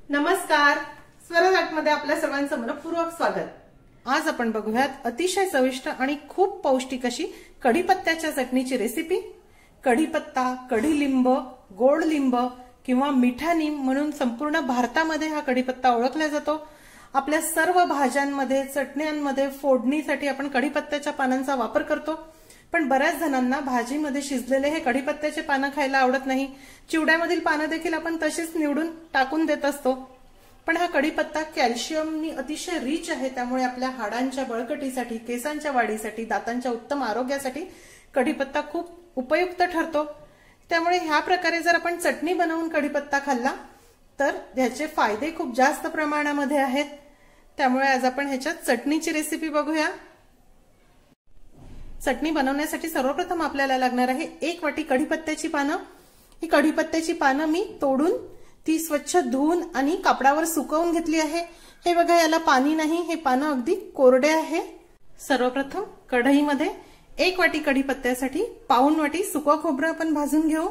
नमस्कार, स्वरजाटमध्ये आपल्या सर्वांचं मनपूर्वक स्वागत। आज आपण बघूयात अतिशय चविष्ट आणि खूप पौष्टिक अशी कढीपत्त्याच्या चटणीची रेसिपी। कढीपत्ता, कढीलिंब, गोड लिंब किंवा मिठा नीम म्हणून संपूर्ण भारतामध्ये हा कढीपत्ता ओळखला जातो। आपल्या सर्व भाज्यांमध्ये, चटण्यांमध्ये फोडणीसाठी आपण कढीपत्त्याच्या पानांचा वापर करतो। पण बऱ्याच जणांना भाजीमध्ये शिजलेले हे कढीपत्त्याचे पानं खायला आवडत नाही। चिवड्यामधील पानं देखील आपण तशीच निवडून टाकून देत असतो। पण हा कढीपत्ता कॅल्शियमनी अतिशय रिच आहे, त्यामुळे आपल्या हाडांच्या बळकटीसाठी, केसांच्या वाढीसाठी, दातांच्या उत्तम आरोग्यासाठी कढीपत्ता खूप उपयुक्त ठरतो। त्यामुळे ह्या प्रकारे जर आपण चटणी बनवून कढीपत्ता खाल्ला तर ह्याचे फायदे खूप जास्त प्रमाणामध्ये आहेत। त्यामुळे आज आपण ह्याच्या चटणीची रेसिपी बघूया। चटणी बनवण्यासाठी सर्वप्रथम आपल्याला लागणार आहे 1 वाटी कढीपत्त्याची पानं। ही कढीपत्त्याची पानं मी तोडून ती स्वच्छ धुवून आणि कापडावर सुकवून घेतली आहे। हे बघा, याला पाणी नाही, हे पानं अगदी कोरडे आहे। सर्वप्रथम कढईमध्ये 1 वाटी कढीपत्त्यासाठी पाऊण वाटी सुकं खोबरं आपण भाजून घेऊ।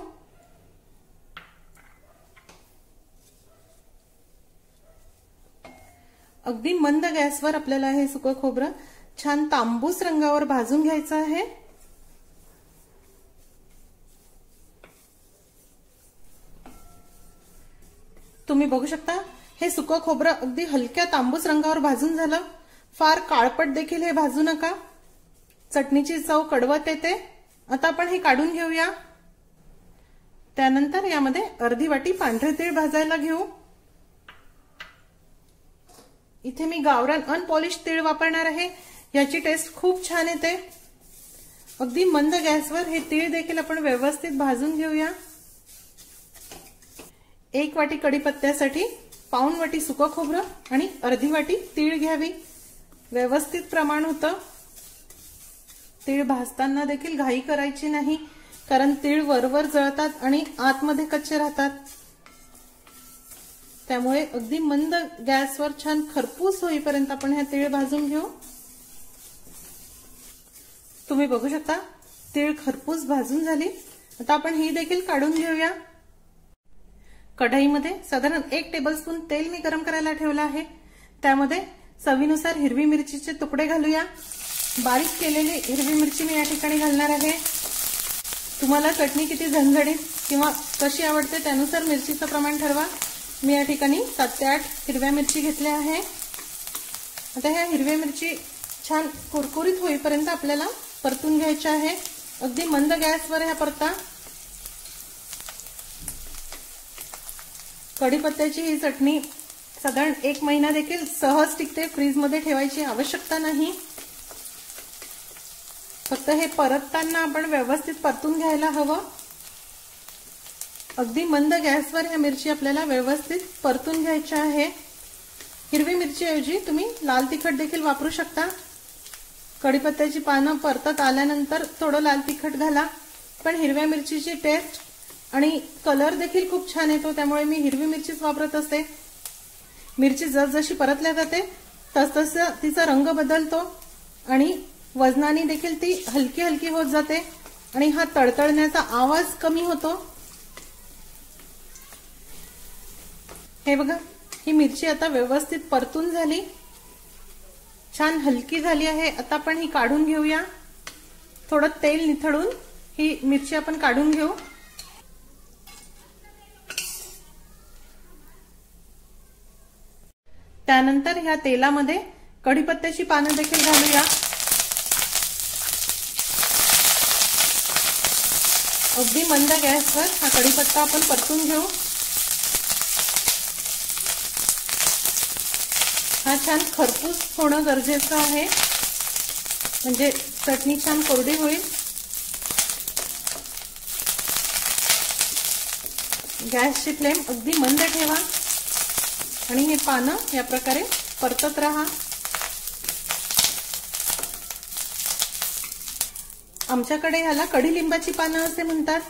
अगदी मंद गॅसवर आपल्याला हे सुकं खोबरं छान तांबूस रंगावर भाजून घ्यायचं आहे। तुम्ही बघू शकता हे सुकं खोबरं अगदी हलक्या तांबूस रंगावर भाजून झालं। फार काळपट देखील हे भाजू नका, चटणीची चव कडवत येते। आता आपण हे काढून घेऊया। त्यानंतर यामध्ये अर्धी वाटी पांढरे तीळ भाजायला घेऊ। इथे मी गावरान अनपॉलिश तीळ वापरणार आहे, याची टेस्ट खूप छान येते। अगदी मंद गॅसवर हे तीळ देखील आपण व्यवस्थित भाजून घेऊया। 1 वाटी कढीपत्त्यासाठी पाऊण वाटी सुकं खोबरं आणि अर्धी वाटी तीळ घ्यावी, व्यवस्थित प्रमाण होतं। तीळ भाजताना देखील घाई करायची नाही, कारण तीळ वरवर जळतात आणि आतमध्ये कच्चे राहतात। त्यामुळे अगदी मंद गॅसवर छान खरपूस होईपर्यंत आपण हे तीळ भाजून घेऊ। तुम्ही बघू शकता तीळ खरपूस भाजून झाली। आता आपण ही देखील काढून घेऊया। कढईमध्ये साधारण 1 टेबलस्पून तेल मी गरम करायला ठेवलं आहे। त्यामध्ये चवीनुसार हिरवी मिरचीचे तुकडे घालूया। बारीक केलेली हिरवी मिरची मी या ठिकाणी घालणार आहे। तुम्हाला चटणी किती झणझणीत किंवा कशी आवडते त्यानुसार मिरचीचं प्रमाण ठरवा। मी या ठिकाणी 7 ते 8 हिरव्या मिरची घेतल्या आहे। आता ह्या हिरव्या मिरची छान कुरकुरीत होईपर्यंत आपल्याला परतून घ्यायच्या आहे। अगदी मंद गॅसवर ह्या परता। कढीपत्त्याची ही चटणी साधारण 1 महिना देखील सहज टिकते, फ्रीजमध्ये ठेवायची आवश्यकता नाही। फक्त हे परतताना आपण व्यवस्थित परतून घ्यायला हवं। अगदी मंद गॅसवर ह्या मिरची आपल्याला व्यवस्थित परतून घ्यायच्या आहे। हिरवी मिरचीऐवजी तुम्ही लाल तिखट देखील वापरू शकता। कढीपत्त्याची पानं परतत आल्यानंतर थोडं लाल तिखट घाला, पण हिरव्या मिरचीची टेस्ट आणि कलर देखील खूप छान येतो, त्यामुळे मी हिरवी मिरचीच वापरत असते। मिरची जसजशी परतल्या जाते तसतसं तिचा रंग बदलतो आणि वजनाने देखील ती हलकी हलकी होत जाते आणि हा तळतळण्याचा आवाज कमी होतो। हे बघा, ही मिरची आता व्यवस्थित परतून झाली, छान हलकी झाली आहे। आता आपण ही काढून घेऊया। थोडं तेल निथळून ही मिरची आपण काढून घेऊ। त्यानंतर ह्या तेलामध्ये कढीपत्त्याची पानं देखील घालूया। अगदी मंद गॅसवर हा कढीपत्ता आपण परतून घेऊ। हा छान खरपूस होणं गरजेचं आहे, म्हणजे चटणी छान कोरडी होईल। गॅसची फ्लेम अगदी मंद ठेवा आणि हे पानं या प्रकारे परतत राहा। आमच्याकडे ह्याला कढीलिंबाची पानं असे म्हणतात,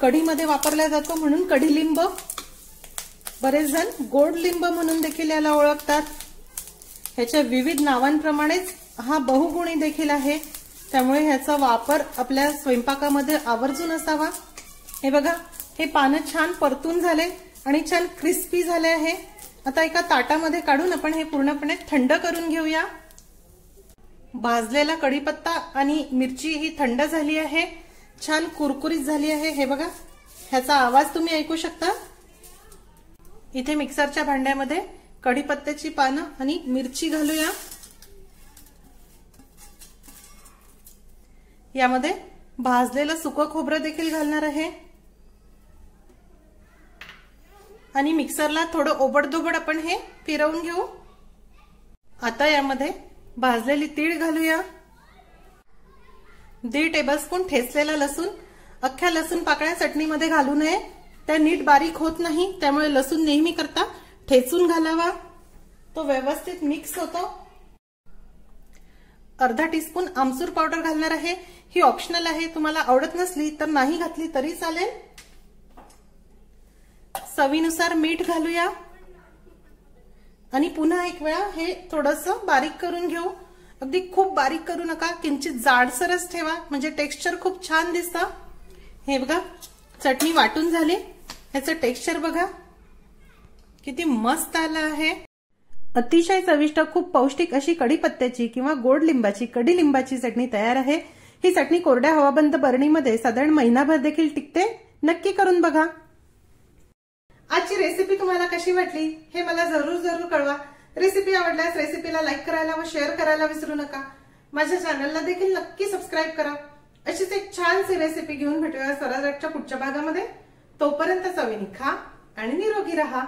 कढीमध्ये वापरला जातो म्हणून कढीलिंब। बरेच जण गोड लिंब म्हणून देखील याला ओळखतात। ह्याच्या विविध नावांप्रमाणेच हा बहुगुणी देखील आहे, त्यामुळे ह्याचा वापर आपल्या स्वयंपाकामध्ये आवर्जून असावा। हे बघा, हे पानं छान परतून झाले। आणि छान क्रिस्पी झाले आहे। आता एका ताटामध्ये काढून आपण हे पूर्णपणे थंड करून घेऊया। भाजलेला कढीपत्ता आणि मिरची ही थंड झाली आहे, छान कुरकुरीत झाली आहे। हे बघा, ह्याचा आवाज तुम्ही ऐकू शकता। इथे मिक्सरच्या भांड्यामध्ये कढीपत्त्याची पानं आणि मिरची घालूया। यामध्ये भाजलेलं सुकं खोबरं देखील घालणार आहे आणि मिक्सरला थोडं ओबडधोबड आपण हे फिरवून घेऊ। आता यामध्ये भाजलेली तीळ घालूया। 1.5 टेबलस्पून ठेचलेला लसूण, अख्ख्या लसूण पाकळ्या चटणीमध्ये घालू नये, त्या नीट बारीक होत नाही, त्यामुळे लसूण नेहमी करता ठेचून घालावा, तो व्यवस्थित मिक्स होतो। अर्धा टीस्पून आमचूर पावडर घालणार आहे, ही ऑप्शनल आहे, तुम्हाला आवडत नसली तर नाही घातली तरी चालेल। चवीनुसार मीठ घालूया आणि पुन्हा एक वेळा हे थोडंसं बारीक करून घेऊ। अगदी खूप बारीक करू नका, किंचित जाडसरच ठेवा, म्हणजे टेक्स्चर खूप छान दिसतं। हे बघा, चटणी वाटून झाली, ह्याचं टेक्स्चर बघा किती मस्त आलं आहे। अतिशय चविष्ट, खूप पौष्टिक अशी कढीपत्त्याची किंवा गोड लिंबाची, कढी लिंबाची चटणी तयार आहे। ही चटणी कोरड्या हवाबंद बरणीमध्ये साधारण महिनाभर देखील टिकते, नक्की करून बघा। आजची रेसिपी तुम्हाला कशी वाटली हे मला जरूर कळवा। रेसिपी आवडल्यास रेसिपीला लाईक करायला व शेअर करायला विसरू नका। माझ्या चॅनलला देखील नक्की सबस्क्राईब करा। अशीच एक छानशी रेसिपी घेऊन भेटूया स्वराज्याच्या पुढच्या भागामध्ये। तोपर्यंत चवीने खा आणि निरोगी राहा।